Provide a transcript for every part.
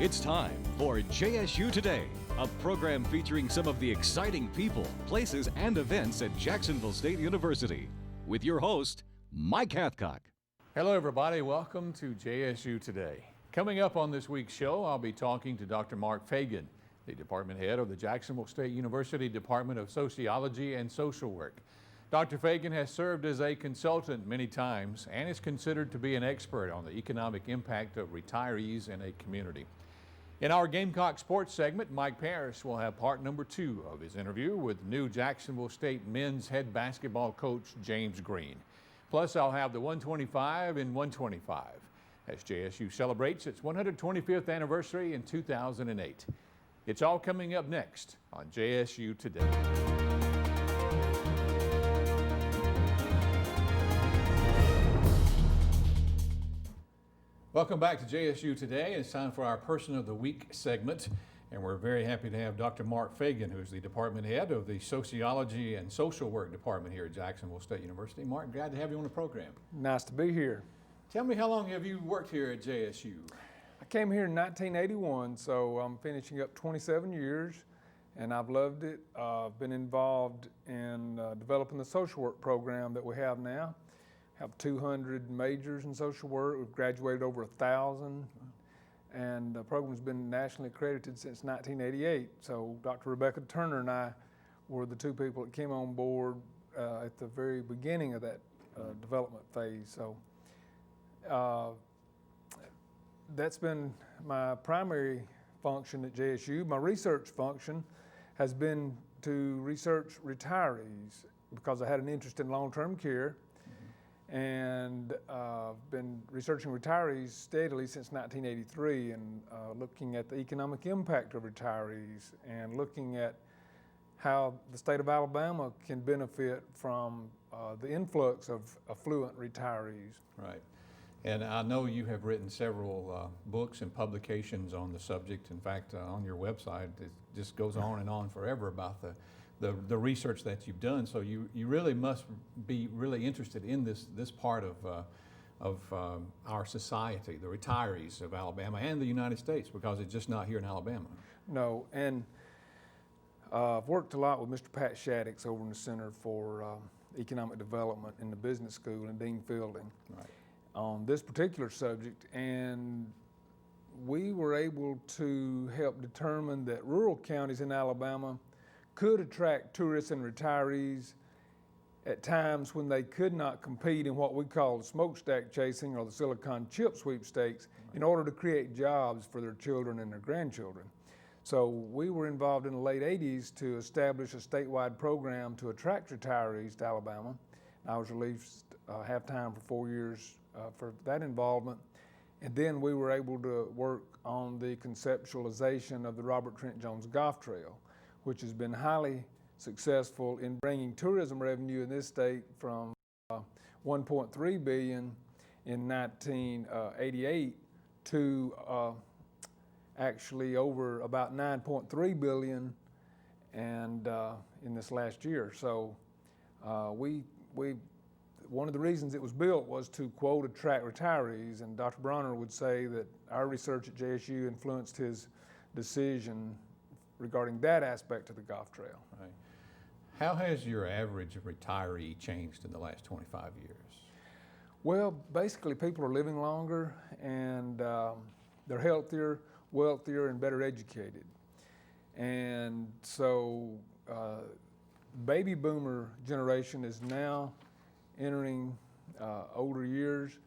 It's time for JSU Today, a program featuring some of the exciting people, places, and events at Jacksonville State University. With your host, Mike Hathcock. Hello, everybody. Welcome to JSU Today. Coming up on this week's show, I'll be talking to Dr. Mark Fagan, the department head of the Jacksonville State University Department of Sociology and Social Work. Dr. Fagan has served as a consultant many times and is considered to be an expert on the economic impact of retirees in a community. In our Gamecock Sports segment, Mike Parrish will have part number 2 of his interview with new Jacksonville State men's head basketball coach James Green. Plus, I'll have the 125 in 125 as JSU celebrates its 125th anniversary in 2008. It's all coming up next on JSU Today. Welcome back to JSU Today. It's time for our Person of the Week segment, and we're very happy to have Dr. Mark Fagan, who's the department head of the Sociology and Social Work Department here at Jacksonville State University. Mark, glad to have you on the program. Nice to be here. Tell me, how long have you worked here at JSU? I came here in 1981, so I'm finishing up 27 years, and I've loved it. I've been involved in developing the social work program that we have now. Have 200 majors in social work. We've graduated over 1,000, and the program's been nationally accredited since 1988. So Dr. Rebecca Turner and I were the 2 people that came on board at the very beginning of that development phase. So that's been my primary function at JSU. My research function has been to research retirees because I had an interest in long-term care. And been researching retirees steadily since 1983 and looking at the economic impact of retirees and looking at how the state of Alabama can benefit from the influx of affluent retirees. Right. And I know you have written several books and publications on the subject. In fact, on your website, it just goes on and on forever about the research that you've done. So you really must be really interested in this part of our society, the retirees of Alabama and the United States, because it's just not here in Alabama. No, and I've worked a lot with Mr. Pat Shaddix over in the Center for Economic Development in the Business School in Dean Fielding on this particular subject, and we were able to help determine that rural counties in Alabama could attract tourists and retirees at times when they could not compete in what we call smokestack chasing or the Silicon Chip sweepstakes in order to create jobs for their children and their grandchildren. So we were involved in the late 80s to establish a statewide program to attract retirees to Alabama. I was released half-time for 4 years for that involvement. And then we were able to work on the conceptualization of the Robert Trent Jones Golf Trail, which has been highly successful in bringing tourism revenue in this state from $1.3 billion in 1988 to actually over about $9.3 billion and in this last year. So one of the reasons it was built was to, quote, attract retirees, and Dr. Bronner would say that our research at JSU influenced his decision regarding that aspect of the golf trail. Right. How has your average retiree changed in the last 25 years? Well, basically people are living longer and they're healthier, wealthier, and better educated. And so baby boomer generation is now entering older years,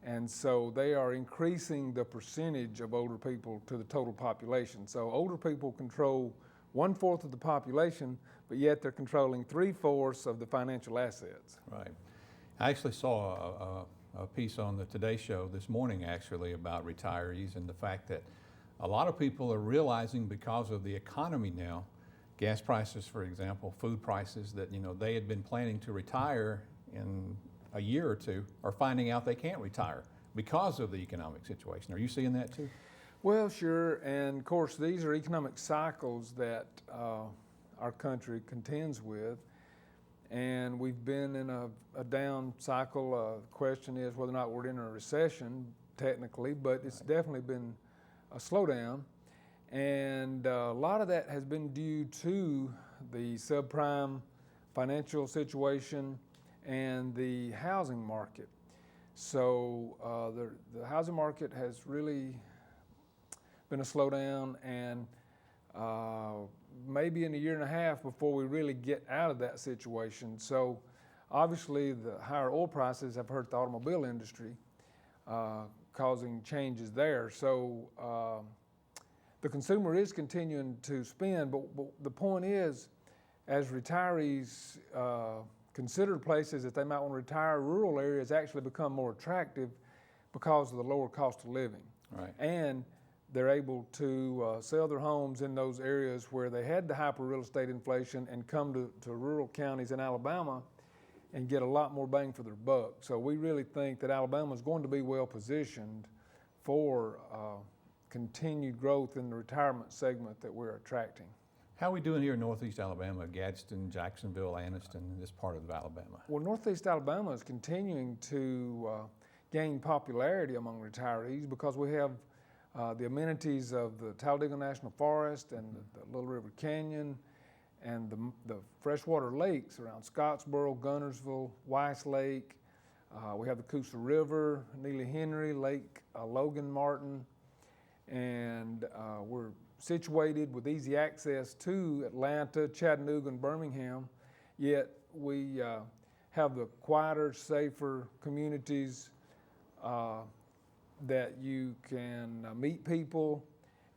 and so they are increasing the percentage of older people to the total population. So older people control 1/4 of the population, but yet they're controlling 3/4 of the financial assets. Right. I actually saw a piece on the Today Show this morning actually about retirees and the fact that a lot of people are realizing because of the economy now, gas prices, for example, food prices, that they had been planning to retire in a year or two are finding out they can't retire because of the economic situation. Are you seeing that too? Well, sure, and of course these are economic cycles that our country contends with, and we've been in a down cycle. The question is whether or not we're in a recession technically, but it's definitely been a slowdown, and a lot of that has been due to the subprime financial situation and the housing market. So the housing market has really been a slowdown, and maybe in a year and a half before we really get out of that situation. So obviously the higher oil prices have hurt the automobile industry, causing changes there. So the consumer is continuing to spend, but the point is, as retirees consider places that they might want to retire, rural areas actually become more attractive because of the lower cost of living. Right. And they're able to sell their homes in those areas where they had the hyper real estate inflation and come to rural counties in Alabama and get a lot more bang for their buck. So we really think that Alabama is going to be well positioned for continued growth in the retirement segment that we're attracting. How are we doing here in Northeast Alabama, Gadsden, Jacksonville, Anniston, this part of Alabama? Well, Northeast Alabama is continuing to gain popularity among retirees because we have the amenities of the Talladega National Forest and the Little River Canyon and the freshwater lakes around Scottsboro, Gunnersville, Weiss Lake. We have the Coosa River, Neely Henry, Lake Logan Martin, and we're situated with easy access to Atlanta, Chattanooga, and Birmingham, yet we have the quieter, safer communities that you can meet people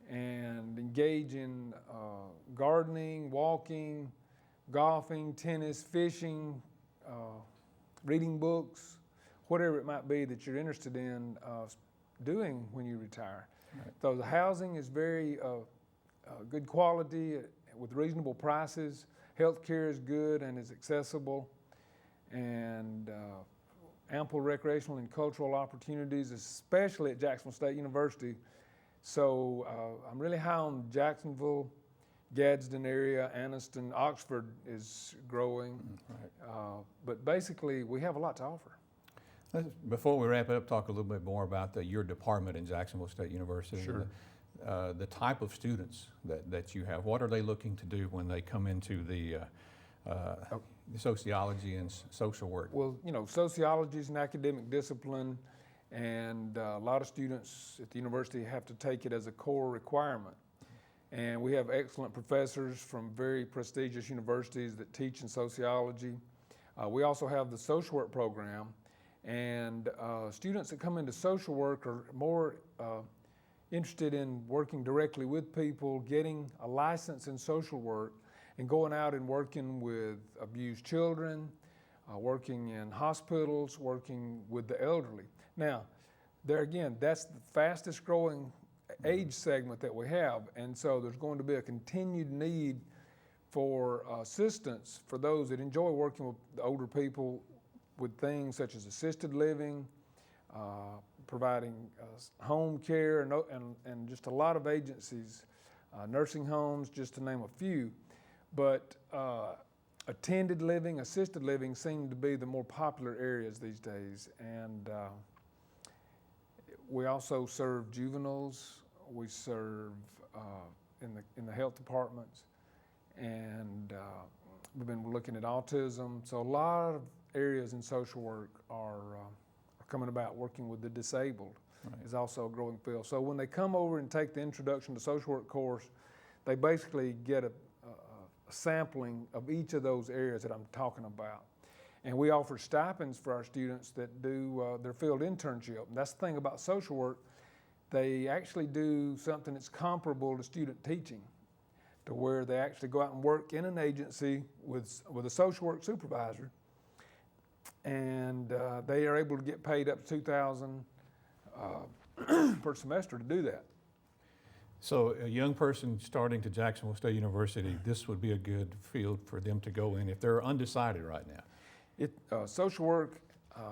and engage in gardening, walking, golfing, tennis, fishing, reading books, whatever it might be that you're interested in doing when you retire. Right. So the housing is very good quality with reasonable prices. Healthcare is good and is accessible, and ample recreational and cultural opportunities, especially at Jacksonville State University. So I'm really high on Jacksonville, Gadsden area, Anniston, Oxford is growing. Right. But basically, we have a lot to offer. Before we wrap it up, talk a little bit more about your department in Jacksonville State University. Sure. The type of students that you have. What are they looking to do when they come into the sociology and social work? Well, you know, sociology is an academic discipline, and a lot of students at the university have to take it as a core requirement. And we have excellent professors from very prestigious universities that teach in sociology. We also have the social work program, and students that come into social work are more interested in working directly with people, getting a license in social work, and going out and working with abused children, working in hospitals, working with the elderly. Now, there again, that's the fastest growing age segment that we have, and so there's going to be a continued need for assistance for those that enjoy working with the older people with things such as assisted living, providing home care, and just a lot of agencies, nursing homes, just to name a few. But attended living, assisted living seem to be the more popular areas these days. And we also serve juveniles. We serve in the health departments, and we've been looking at autism. So a lot of areas in social work are coming about. Working with the disabled is also a growing field. So when they come over and take the Introduction to Social Work course, they basically get a sampling of each of those areas that I'm talking about. And we offer stipends for our students that do their field internship. And that's the thing about social work. They actually do something that's comparable to student teaching, to where they actually go out and work in an agency with a social work supervisor, and they are able to get paid up to $2,000 per semester to do that. So a young person starting to Jacksonville State University, this would be a good field for them to go in if they're undecided right now. Social work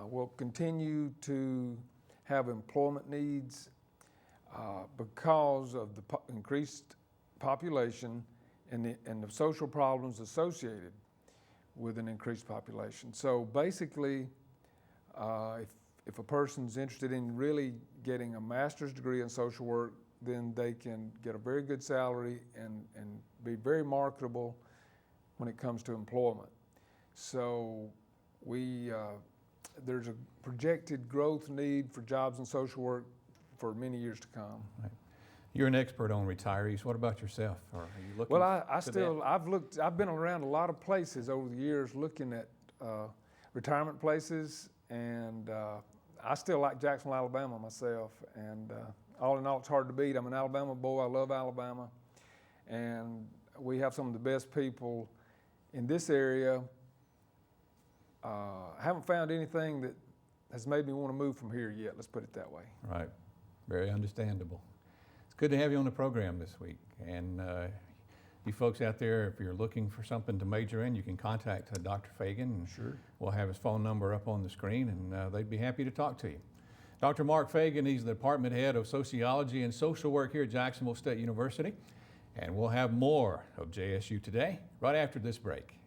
will continue to have employment needs because of the increased population and the social problems associated with an increased population. So basically, if a person's interested in really getting a master's degree in social work, then they can get a very good salary and be very marketable when it comes to employment. So there's a projected growth need for jobs and social work for many years to come. Right. You're an expert on retirees. What about yourself? Or are you looking Well, I've been around a lot of places over the years looking at retirement places, and I still like Jacksonville, Alabama myself. And all in all, it's hard to beat. I'm an Alabama boy. I love Alabama, and we have some of the best people in this area. I haven't found anything that has made me want to move from here yet. Let's put it that way. Right. Very understandable. It's good to have you on the program this week. And you folks out there, if you're looking for something to major in, you can contact Dr. Fagan. Sure. We'll have his phone number up on the screen, and they'd be happy to talk to you. Dr. Mark Fagan, he's the Department Head of Sociology and Social Work here at Jacksonville State University. And we'll have more of JSU Today right after this break.